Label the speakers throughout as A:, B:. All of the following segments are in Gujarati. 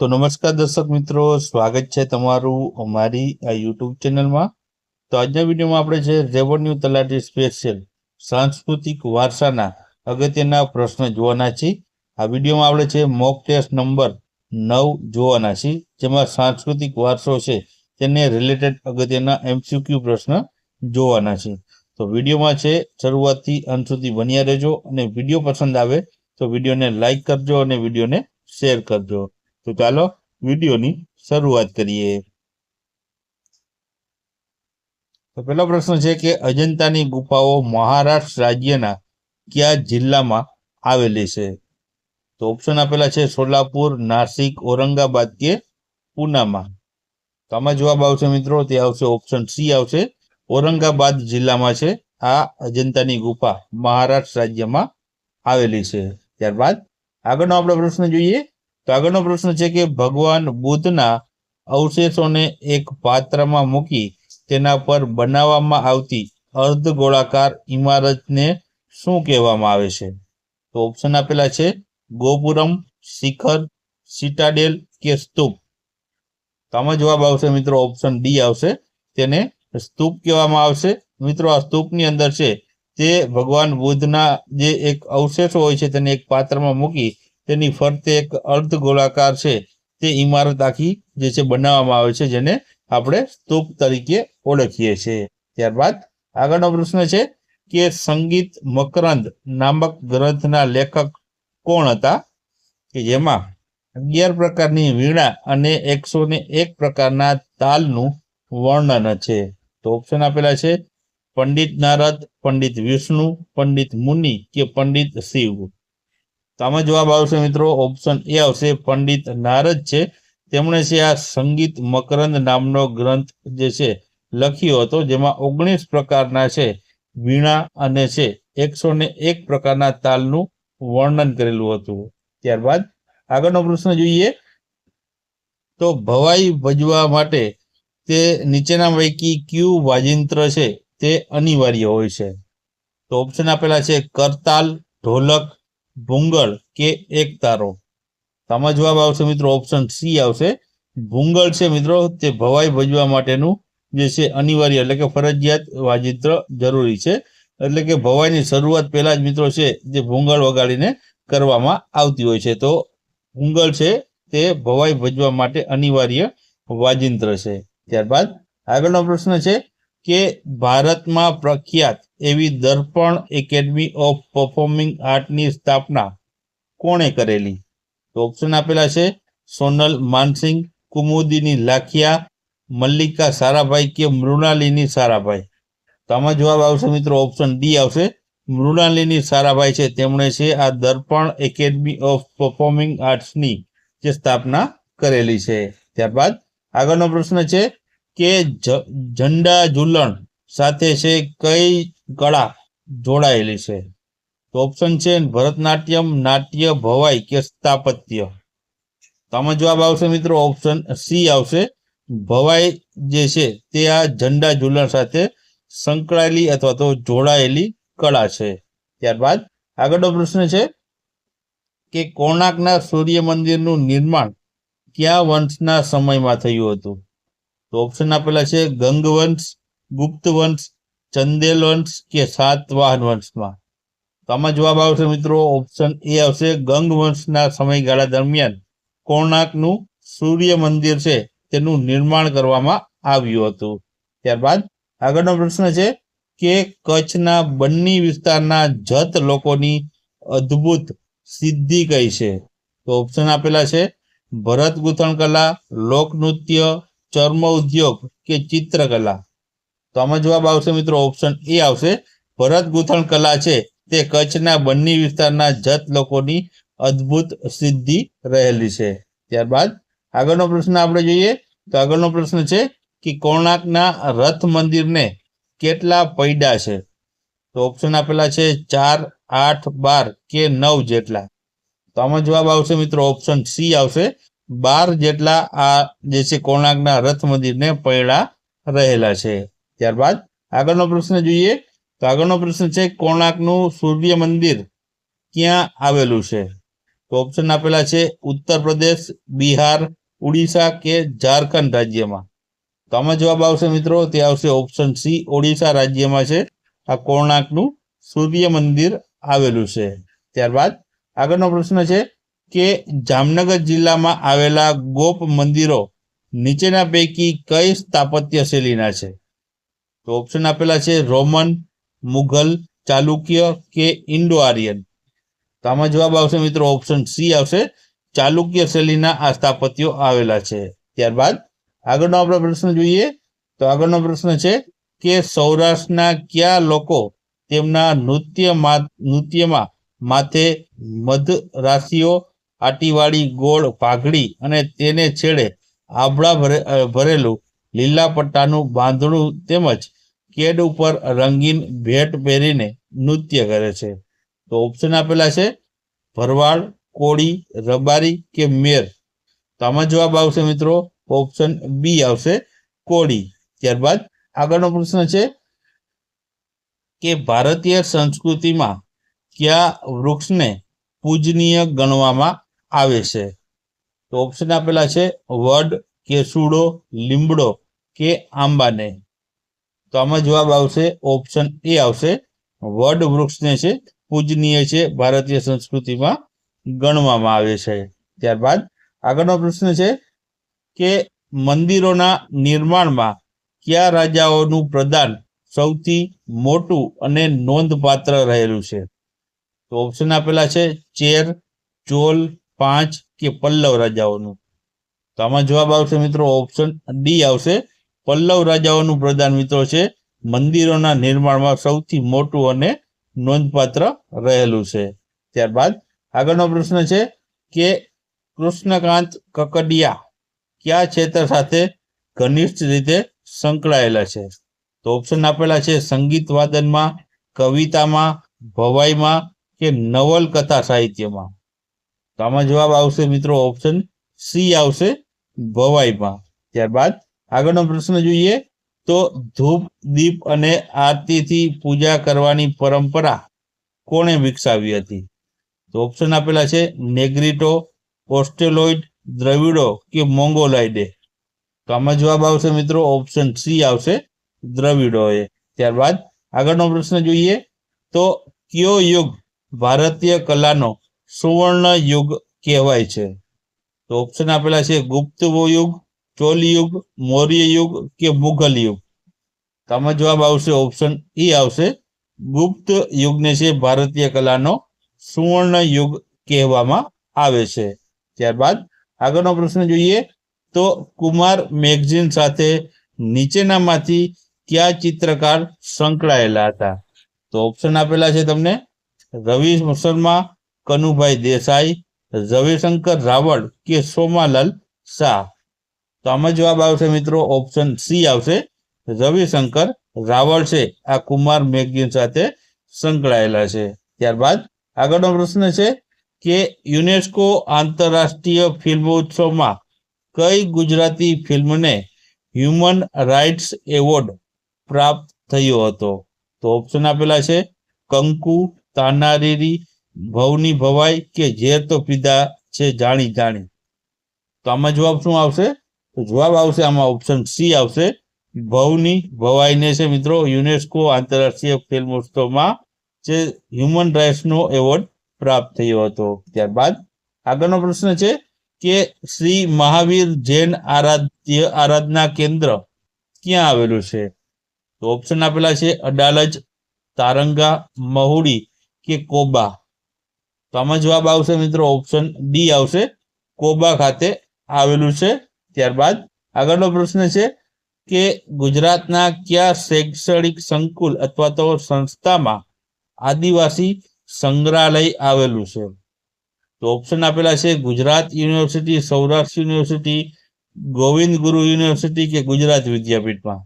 A: તો નમસ્કાર દર્શક મિત્રો, સ્વાગત છે તમારું અમારી આ યુટ્યુબ ચેનલમાં. તો આજના વિડીયોમાં આપણે છે રેવન્યુ તલાટી સ્પેશિયલ સાંસ્કૃતિક વારસાના અગત્યના પ્રશ્ન જોવાના છીએ. આ વિડીયોમાં આપણે છે મોક ટેસ્ટ નંબર 9 જોવાના છીએ, જેમાં સાંસ્કૃતિક વારસો છે તેને રિલેટેડ અગત્યના MCQ પ્રશ્ન જોવાના છે. તો વિડીયોમાં છે શરૂઆતથી અંત સુધી બન્યા રહેજો, અને વિડીયો પસંદ આવે તો વિડીયોને લાઈક કરજો અને વિડીયોને શેર કરજો. તો ચાલો વિડીયોની શરૂઆત કરીએ. તો પહેલો પ્રશ્ન છે કે અજંતાની ગુફાઓ મહારાષ્ટ્ર રાજ્યના કયા જિલ્લામાં આવેલી છે? તો ઓપ્શન આપેલા છે સોલાપુર, નાસિક, ઔરંગાબાદ કે પૂનામાં. તો આમાં જવાબ આવશે મિત્રો, તે આવશે ઓપ્શન સી આવશે, ઔરંગાબાદ જિલ્લામાં છે આ અજંતાની ગુફા, મહારાષ્ટ્ર રાજ્યમાં આવેલી છે. ત્યારબાદ આગળનો આપણે પ્રશ્ન જોઈએ. તો આગળનો પ્રશ્ન છે કે ભગવાન બુદ્ધના અવશેષોને એક પાત્રમાં મૂકી તેના પર બનાવવામાં આવતી અર્ધગોળાકાર ઇમારતને શું કહેવામાં આવે છે? તો ઓપ્શન આપેલા છે ગોપુરમ, શિખર, સિટાડેલ કે સ્તૂપ. તો આમાં જવાબ આવશે મિત્રો ઓપ્શન ડી આવશે, તેને સ્તૂપ કહેવામાં આવશે. મિત્રો આ સ્તૂપની અંદર છે તે ભગવાન બુદ્ધના જે એક અવશેષો હોય છે તેને એક પાત્રમાં મૂકી તેની ફરતે એક અર્ધ ગોળાકાર છે તે ઇમારત આખી જે છે બનાવવામાં આવે છે, જેને આપણે સ્તૂપ તરીકે ઓળખીએ છીએ. ત્યારબાદ આગળનો પ્રશ્ન છે કે સંગીત મકરંદ નામક ગ્રંથના લેખક કોણ હતા? કે જેમાં 11 પ્રકારની વીણા અને 101 પ્રકારના તાલનું વર્ણન છે. તો ઓપ્શન આપેલા છે પંડિત નારદ, પંડિત વિષ્ણુ, પંડિત મુનિ કે પંડિત શિવ. તો આમાં જવાબ આવશે મિત્રો ઓપ્શન એ આવશે, પંડિત નારદ છે. તેમણે છે આ સંગીત મકરંદ નામનો ગ્રંથ જે છે લખ્યો હતો, જેમાં 19 પ્રકારના છે વીણા અને છે 101 પ્રકારના તાલનું વર્ણન કરેલું હતું. ત્યારબાદ આગળનો પ્રશ્ન જોઈએ. તો ભવાઈ ભજવા માટે તે નીચેના પૈકી કયું વાજિંત્ર છે તે અનિવાર્ય હોય છે? તો ઓપ્શન આપેલા છે કરતાલ, ઢોલક, ભૂંગળ કે એકતારો. આમાં જવાબ આવશે મિત્રો ઓપ્શન સી આવશે, ભૂંગળ છે મિત્રો તે ભવાઈ ભજવા માટેનું જે છે અનિવાર્ય એટલે કે ફરજિયાત વાજિંત્ર જરૂરી છે. એટલે કે ભવાઈની શરૂઆત પહેલા જ મિત્રો છે જે ભૂંગળ વગાડીને કરવામાં આવતી હોય છે. તો ભૂંગળ છે તે ભવાઈ ભજવા માટે અનિવાર્ય વાજિંત્ર છે. ત્યારબાદ આગળનો પ્રશ્ન છે કે ભારતમાં પ્રખ્યાત એવી દર્પણ એકેડમી ઓફ પરફોર્મિંગ આર્ટની સ્થાપના કોણે કરેલી? તો ઓપ્શન આપેલા છે સોનલ માનસિંહ, કુમુદિની લાખિયા, મલ્લિકા સારાભાઈ કે મૃણાલિની સારાભાઈ. તો આમાં જવાબ આવશે મિત્રો ઓપ્શન ડી આવશે, મૃણાલિની સારાભાઈ છે તેમણે છે આ દર્પણ એકેડમી ઓફ પરફોર્મિંગ આર્ટ્સની જે સ્થાપના કરેલી છે. ત્યારબાદ આગળનો પ્રશ્ન છે કે ઝંડા ઝૂલણ સાથે છે કઈ કળા જોડાયેલી છે? તો ઓપ્શન છે ભરતનાટ્યમ, નાટ્ય, ભવાઈ કે સ્થાપત્ય. તો આમાં જવાબ આવશે મિત્રો ઓપ્શન સી આવશે, ભવાઈ જે છે તે આ ઝંડા ઝૂલણ સાથે સંકળાયેલી અથવા તો જોડાયેલી કળા છે. ત્યારબાદ આગળનો પ્રશ્ન છે કે કોણાર્કના સૂર્ય મંદિરનું નિર્માણ કયા વંશના સમયમાં થયું હતું? તો ઓપ્શન આપેલા છે ગંગવંશ, ગુપ્ત વંશ, ચંદેલ વંશ કે સાતવાહન વંશમાં. તો આમાં જવાબ આવશે મિત્રો ઓપ્શન એ આવશે, ગંગ વંશના સમયગાળા દરમિયાન કોણાર્કનું સૂર્ય મંદિર છે તેનું નિર્માણ કરવામાં આવ્યું હતું. ત્યારબાદ આગળનો પ્રશ્ન છે કે કચ્છના બન્ની વિસ્તારના જત લોકોની અદ્ભુત સિદ્ધિ કઈ છે? તો ઓપ્શન આપેલા છે ભરત ગૂંથણ કલા, લોકનૃત્ય, ચર્મ ઉદ્યોગ કે ચિત્રકલા. તો આમાં જવાબ આવશે મિત્રો ઓપ્શન એ આવશે, ભરત ગૂંથણ કલા છે તે કચ્છના બન્ની વિસ્તારના જત લોકોની અદ્ભુત સિદ્ધિ રહેલી છે. ત્યારબાદ આગળનો પ્રશ્ન આપણે જોઈએ. તો આગળનો પ્રશ્ન છે કે કોણાર્કના રથ મંદિરને કેટલા પૈડા છે? તો ઓપ્શન આપેલા છે 4, 8, 12 કે 9 જેટલા. તો આમાં જવાબ આવશે મિત્રો ઓપ્શન સી આવશે, 12 જેટલા આ જે છે કોણાર્કના રથ મંદિરને પૈડા રહેલા છે. ત્યારબાદ આગળનો પ્રશ્ન જોઈએ. તો આગળનો પ્રશ્ન છે કોણાર્કનું સૂર્ય મંદિર ક્યાં આવેલું છે? તો તો ઓપ્શન આપેલા છે ઉત્તર પ્રદેશ, બિહાર, ઓડિશા કે ઝારખંડ રાજ્યમાં. તો આમાં જવાબ આવશે મિત્રો, તે આવશે ઓપ્શન સી, ઓડિશા રાજ્યમાં છે આ કોણાર્કનું સૂર્ય મંદિર આવેલું છે. ત્યારબાદ આગળનો પ્રશ્ન છે કે જામનગર જિલ્લામાં આવેલા ગોપ મંદિરો નીચેના પૈકી કઈ સ્થાપત્ય શૈલીના છે? તો ઓપ્શન આપેલા છે રોમન, મુઘલ, ચાલુક્ય કે ઇન્ડો આર્યન. તો આમાં જવાબ આવશે મિત્રો ઓપ્શન સી આવશે, ચાલુક્ય શૈલીના આ સ્થાપત્યો આવેલા છે. ત્યારબાદ આગળનો આપણે પ્રશ્ન જોઈએ. તો આગળનો પ્રશ્ન છે કે સૌરાષ્ટ્રના કયા લોકો તેમના નૃત્યમાં માથે મધ રાશિઓ, આટીવાળી ગોળ પાઘડી અને તેને છેડે આભળા ભરેલું લીલા પટ્ટાનું બાંધણું તેમજ કેડ ઉપર રંગીન ભેટ પહેરીને નૃત્ય કરે છે? તો ઓપ્શન આપેલા છે ભરવાડ, કોળી, રબારી કે મેર. તો આમાં જવાબ આવશે મિત્રો ઓપ્શન બી આવશે, કોળી. ત્યારબાદ આગળનો પ્રશ્ન છે કે ભારતીય સંસ્કૃતિમાં કયા વૃક્ષને પૂજનીય ગણવામાં આવે છે? તો ઓપ્શન આપેલા છે વડ, કેસુડો, લીમડો કે આંબાને. તો આમાં જવાબ આવશે ઓપ્શન એ આવશે, વડ વૃક્ષને છે પૂજનીય છે ભારતીય સંસ્કૃતિમાં ગણવામાં આવે છે. ત્યારબાદ આગળનો પ્રશ્ન છે કે મંદિરોના નિર્માણમાં કયા રાજાઓનું પ્રદાન સૌથી મોટું અને નોંધપાત્ર રહેલું છે? તો ઓપ્શન આપેલા છે ચેર, ચોલ, પાંચ કે પલ્લવ રાજાઓનું. તો આમાં જવાબ આવશે મિત્રો ઓપ્શન ડી આવશે, પલ્લવ રાજાઓનું પ્રદાન મિત્રો છે મંદિરોના નિર્માણમાં સૌથી મોટું અને નોંધપાત્ર રહેલું છે. ત્યારબાદ આગળનો પ્રશ્ન છે કે કૃષ્ણકાંત કકડિયા કયા ક્ષેત્ર સાથે ઘનિષ્ઠ રીતે સંકળાયેલા છે? તો ઓપ્શન આપેલા છે સંગીત વાદનમાં, કવિતામાં, ભવાઈમાં કે નવલકથા સાહિત્યમાં. તો આમાં જવાબ આવશે મિત્રો ઓપ્શન સી આવશે, ભવાઈમાં. ત્યારબાદ આગળનો પ્રશ્ન જોઈએ. તો ધૂપ, દીપ અને આરતીથી પૂજા કરવાની પરંપરા કોણે વિકસાવી હતી? તો ઓપ્શન આપેલા છે નેગ્રીટો, ઓસ્ટ્રેલોઇડ, દ્રવિડો કે મોંગોલાઇડે. તો આમાં જવાબ આવશે મિત્રો ઓપ્શન સી આવશે, દ્રવિડોએ. ત્યારબાદ આગળનો પ્રશ્ન જોઈએ. તો કયો યુગ ભારતીય કલાનો સુવર્ણ યુગ કહેવાય છે? તો ઓપ્શન આપેલા છે ગુપ્ત યુગ, ચોલ યુગ, મૌર્ય યુગ કે મુઘલ યુગ. તો આમાં જવાબ આવશે ઓપ્શન ઈ આવશે, ગુપ્ત યુગને છે ભારતીય કલાનો સુવર્ણ યુગ કહેવામાં આવે છે. ત્યારબાદ આગળનો પ્રશ્ન જોઈએ. તો કુમાર મેગઝીન સાથે નીચેનામાંથી કયા ચિત્રકાર સંકળાયેલા હતા? તો ઓપ્શન આપેલા છે તમને રવિ શર્મા, કનુભાઈ દેસાઈ, રવિશંકર રાવળ કે સોમાલાલ શાહ. તો આમાં જવાબ આવશે મિત્રો ઓપ્શન સી આવશે, રવિશંકર રાવળ છે આ કુમાર મેગઝીન સાથે સંકળાયેલા છે. ત્યારબાદ આગળનો પ્રશ્ન છે કે યુનેસ્કો આંતરરાષ્ટ્રીય ફિલ્મ ઉત્સવમાં કઈ ગુજરાતી ફિલ્મને હ્યુમન રાઇટ્સ એવોર્ડ પ્રાપ્ત થયો હતો? તો ઓપ્શન આપેલા છે કંકુ, તાનારીરી, ભવની ભવાઈ કે ઝેર તો પીધા છે જાણી જાણી. તો આમાં જવાબ શું આવશે? તો જવાબ આવશે આમાં ઓપ્શન સી આવશે, ભવની ભવાઈને છે મિત્રો યુનેસ્કો આંતરરાષ્ટ્રીય ફિલ્મ ઉત્સવમાં જે હ્યુમન રાઇટ્સનો એવોર્ડ પ્રાપ્ત થયો હતો. ત્યારબાદ આગળનો પ્રશ્ન છે કે શ્રી મહાવીર જૈન આરાધના કેન્દ્ર ક્યાં આવેલું છે? તો ઓપ્શન આપેલા છે અડાલજ, તારંગા, મહુડી કે કોબા. તો આમાં જવાબ આવશે મિત્રો ઓપ્શન ડી આવશે, કોબા ખાતે આવેલું છે. ત્યારબાદ આગળનો પ્રશ્ન છે કે ગુજરાતના કયા શૈક્ષણિક સંકુલ અથવા તો સંસ્થામાં આદિવાસી સંગ્રહાલય આવેલું છે? તો ઓપ્શન આપેલા છે ગુજરાત યુનિવર્સિટી, સૌરાષ્ટ્ર યુનિવર્સિટી, ગોવિંદ ગુરુ યુનિવર્સિટી કે ગુજરાત વિદ્યાપીઠમાં.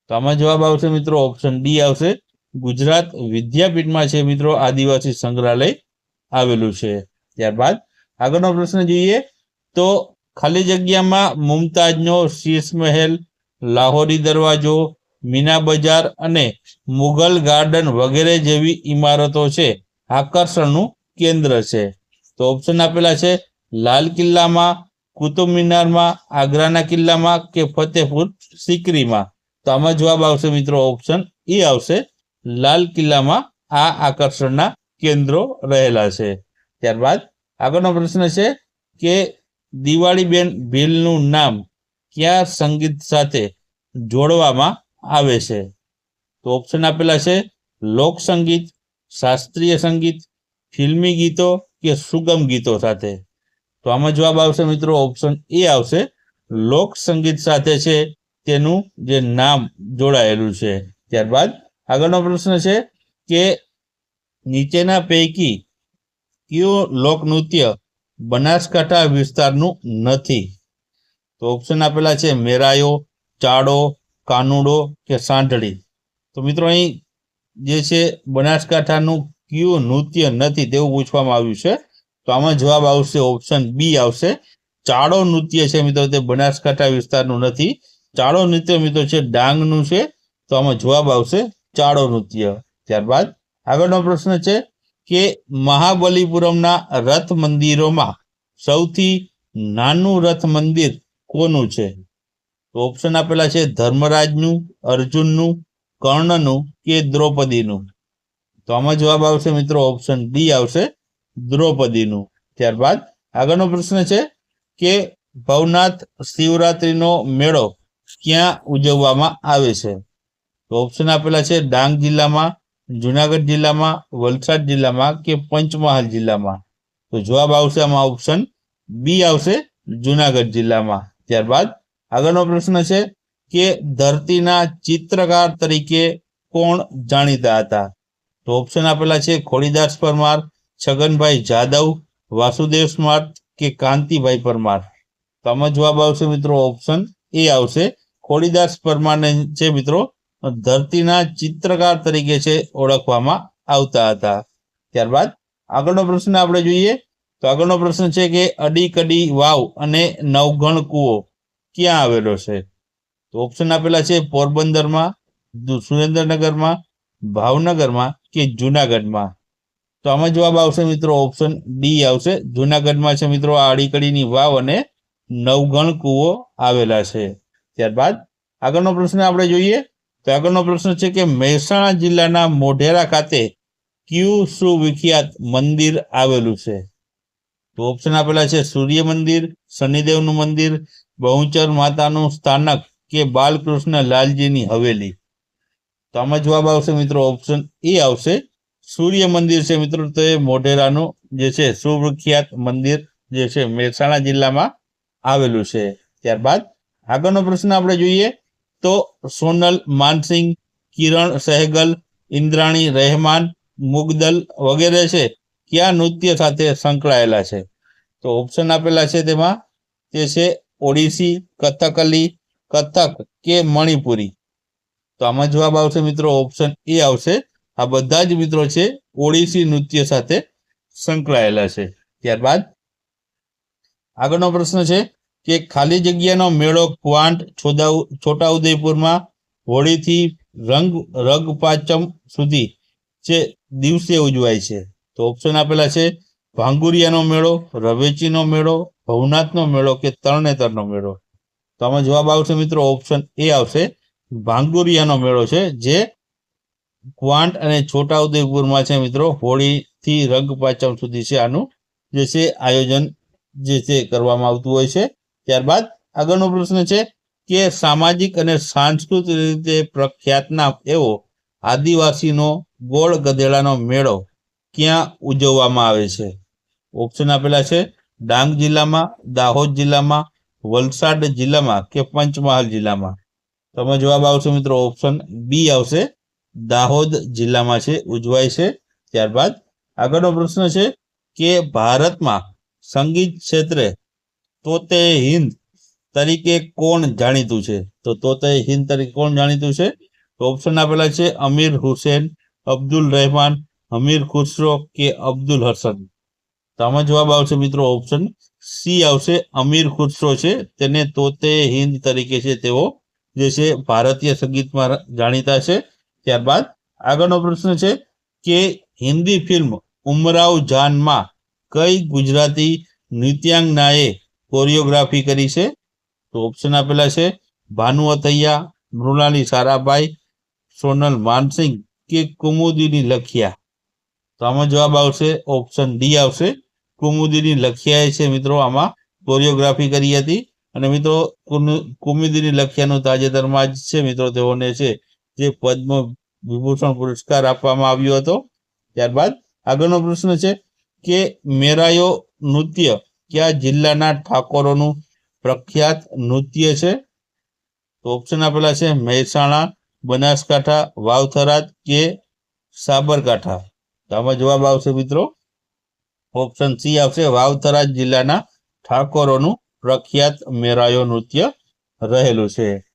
A: તો આમાં જવાબ આવશે મિત્રો ઓપ્શન ડી આવશે, ગુજરાત વિદ્યાપીઠમાં છે મિત્રો આદિવાસી સંગ્રહાલય આવેલું છે. ત્યારબાદ આગળનો પ્રશ્ન જોઈએ. તો ખાલી જગ્યામાં મુમતાજનો શીશ મહેલ, લાહોરી દરવાજો, મીના બજાર અને મુઘલ ગાર્ડન વગેરે જેવી ઇમારતો છે આકર્ષણનું કેન્દ્ર છે. તો ઓપ્શન આપેલા છે લાલ કિલ્લામાં, કુતુબ મિનારમાં, આગ્રાના કિલ્લામાં કે ફતેહપુર સિકરીમાં. તો આમાં જવાબ આવશે મિત્રો ઓપ્શન એ આવશે, લાલ કિલ્લામાં આ આકર્ષણના કેન્દ્રો રહેલા છે. ત્યારબાદ આગળનો પ્રશ્ન છે કે દિવાળીબેન ભીલનું નામ કયા સંગીત સાથે જોડવામાં આવે છે? તો ઓપ્શન આપેલા છે લોક સંગીત, શાસ્ત્રીય સંગીત, ફિલ્મી ગીતો કે સુગમ ગીતો સાથે. તો આમાં જવાબ આવશે મિત્રો ઓપ્શન એ આવશે, લોક સંગીત સાથે છે તેનું જે નામ જોડાયેલું છે. ત્યારબાદ આગળનો પ્રશ્ન છે કે નીચેના પૈકી કયું લોકનૃત્ય બનાસકાંઠા વિસ્તારનું નથી? તો ઓપ્શન આપેલા છે મેરાયો, ચાડો, કાનુડો કે સાંઢળી. તો મિત્રો અહીં જે છે બનાસકાંઠાનું કયું નૃત્ય નથી તેવું પૂછવામાં આવ્યું છે. તો આમાં જવાબ આવશે ઓપ્શન બી આવશે, ચાડો નૃત્ય છે મિત્રો તે બનાસકાંઠા વિસ્તારનું નથી. ચાડો નૃત્ય મિત્રો છે ડાંગનું છે. તો આમાં જવાબ આવશે ચાડો નૃત્ય. ત્યારબાદ આગળનો પ્રશ્ન છે કે મહાબલીપુરમના રથ મંદિરોમાં સૌથી નાનું રથ મંદિર કોનું છે? તો ઓપ્શન આપેલા છે ધર્મરાજનું, અર્જુનનું, કર્ણનું કે દ્રૌપદીનું. તો આમાં જવાબ આવશે મિત્રો ઓપ્શન ડી આવશે, દ્રૌપદીનું. ત્યારબાદ આગળનો પ્રશ્ન છે કે ભવનાથ શિવરાત્રીનો મેળો ક્યાં ઉજવવામાં આવે છે? તો ઓપ્શન આપેલા છે ડાંગ જિલ્લામાં, જુનાગઢ જિલ્લામાં, વલસાડ જિલ્લામાં કે પંચમહાલ જિલ્લામાં. તો જવાબ આવશે આમાં ઓપ્શન બી આવશે, જુનાગઢ જિલ્લામાં. ત્યારબાદ આગળનો પ્રશ્ન છે કે ધરતીના ચિત્રકાર તરીકે કોણ જાણીતા હતા? તો ઓપ્શન આપેલા છે ખોડીદાસ પરમાર, છગનભાઈ જાદવ, વાસુદેવ સ્માર્ટ કે કાંતિભાઈ પરમાર. તો આમાં જવાબ આવશે મિત્રો ઓપ્શન એ આવશે, ખોડીદાસ પરમારને છે મિત્રો ધરતીના ચિત્રકાર તરીકે છે ઓળખવામાં આવતા હતા. ત્યારબાદ આગળનો પ્રશ્ન આપણે જોઈએ તો આગળનો પ્રશ્ન છે કે અડીકડી વાવ અને નવઘણ કૂવો ક્યાં આવેલો છે? તો ઓપ્શન આપેલા છે પોરબંદરમાં, સુરેન્દ્રનગરમાં, ભાવનગરમાં કે જુનાગઢમાં. તો આમાં જવાબ આવશે મિત્રો ઓપ્શન ડી આવશે, જુનાગઢમાં છે મિત્રો આ અડીકડીની વાવ અને નવઘણ કૂવો આવેલા છે. ત્યારબાદ આગળનો પ્રશ્ન આપણે જોઈએ તો આગળનો પ્રશ્ન છે કે મહેસાણા જિલ્લાના મોઢેરા ખાતે કયું સુવિખ્યાત મંદિર આવેલું છે? તો ઓપ્શન આપેલા છે સૂર્ય મંદિર, શનિદેવનું મંદિર, બહુચર માતાનું સ્થાનક કે બાલકૃષ્ણ લાલજીની હવેલી. તો આમાં જવાબ આવશે મિત્રો ઓપ્શન એ આવશે, સૂર્ય મંદિર છે મિત્રો તો એ મોઢેરાનું જે છે સુવિખ્યાત મંદિર જે છે મહેસાણા જિલ્લામાં આવેલું છે. ત્યારબાદ આગળનો પ્રશ્ન આપણે જોઈએ તો સોનલ માનસિંહ, કિરણ સહેગલ, ઇન્દ્રાણી રહેમાન, મુગદલ વગેરે છે કયા નૃત્ય સાથે સંકળાયેલા છે? તો ઓપ્શન આપેલા છે તેમાં તે છે ઓડિસી, કથકલી, કથક કે મણિપુરી. તો આમાં જવાબ આવશે મિત્રો ઓપ્શન એ આવશે, આ બધા જ મિત્રો છે ઓડિસી નૃત્ય સાથે સંકળાયેલા છે. ત્યારબાદ આગળનો પ્રશ્ન છે કે ખાલી જગ્યાનો મેળો ક્વાંટ છોટાઉદેપુરમાં હોળીથી રંગપાચમ સુધી જે દિવસે ઉજવાય છે. તો ઓપ્શન આપેલા છે ભાંગુરિયાનો મેળો, રવેચીનો મેળો, ભવનાથનો મેળો કે તરણેતરનો મેળો. તો આમાં જવાબ આવશે મિત્રો ઓપ્શન એ આવશે, ભાંગુરિયાનો મેળો છે જે ક્વાંટ અને છોટાઉદેપુરમાં છે મિત્રો હોળીથી રંગપાચમ સુધી છે આનું જે છે આયોજન જે છે કરવામાં આવતું હોય છે. ત્યારબાદ આગળનો પ્રશ્ન છે કે સામાજિક અને સાંસ્કૃતિક રીતે પ્રખ્યાતના એવો આદિવાસીનો ગોળ ગધેડાનો મેળો ક્યાં ઉજવવામાં આવે છે? ઓપ્શન આપેલા છે ડાંગ જિલ્લામાં, દાહોદ જિલ્લામાં, વલસાડ જિલ્લામાં કે પંચમહાલ જિલ્લામાં. તમે જવાબ આવશે મિત્રો ઓપ્શન બી આવશે, દાહોદ જિલ્લામાં છે ઉજવાય છે. ત્યારબાદ આગળનો પ્રશ્ન છે કે ભારતમાં સંગીત ક્ષેત્રે તોતે હિન્દ તરીકે કોણ જાણીતું છે? તો તોતે હિન્દ તરીકે કોણ જાણીતું છે? તો ઓપ્શન આપેલા છે અમીર હુસેન, અબ્દુલ રહેમાન, અમીર ખુસરો કે અબ્દુલ હસન. તો આમાં જવાબ આવશે મિત્રો ઓપ્શન સી આવશે, અમીર ખુસરો છે તેને તોતે હિન્દ તરીકે છે તેઓ જે છે ભારતીય સંગીતમાં જાણીતા છે. ત્યારબાદ આગળનો પ્રશ્ન છે કે હિન્દી ફિલ્મ ઉમરાવ જાનમાં કઈ ગુજરાતી નૃત્યાંગનાએ કોરિયોગ્રાફી કરી છે? તો ઓપ્શન આપેલા છે ભાનુ અથૈયા, મૃણાલી સારાભાઈ, સોનલ માનસિંહ કે કુમુદિની લખિયા. તો આમાં જવાબ આવશે ઓપ્શન ડી આવશે, કુમુદિની લખિયાએ છે મિત્રો આમાં કોરિયોગ્રાફી કરી હતી. અને મિત્રો કુમુદિની લખિયાનું તાજેતરમાં જ છે મિત્રો તેઓને છે જે પદ્મ વિભૂષણ પુરસ્કાર આપવામાં આવ્યો હતો. ત્યારબાદ આગળનો પ્રશ્ન છે કે મેરાયો નૃત્ય કયા જિલ્લાના ઠાકોરોનું પ્રખ્યાત નૃત્ય છે? તો ઓપ્શન આપેલા છે મહેસાણા, બનાસકાંઠા, વાવથરાદ કે સાબરકાંઠા. તો આમાં જવાબ આવશે મિત્રો ઓપ્શન સી આવશે, વાવથરાદ જિલ્લાના ઠાકોરોનું પ્રખ્યાત મેરાયો નૃત્ય રહેલું છે.